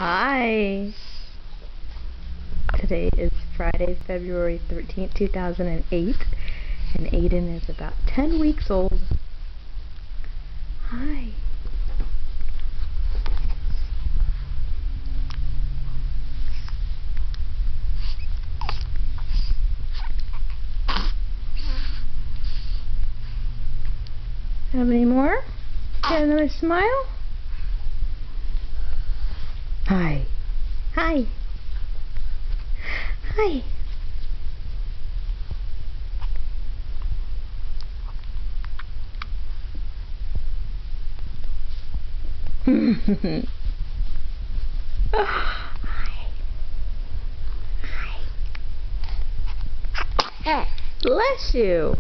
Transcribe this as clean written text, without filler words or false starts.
Hi! Today is Friday, February 13th, 2008, and Aiden is about 10 weeks old. Hi! Have any more? Got another smile? Hi! Hi! Hi! Hi! Bless you!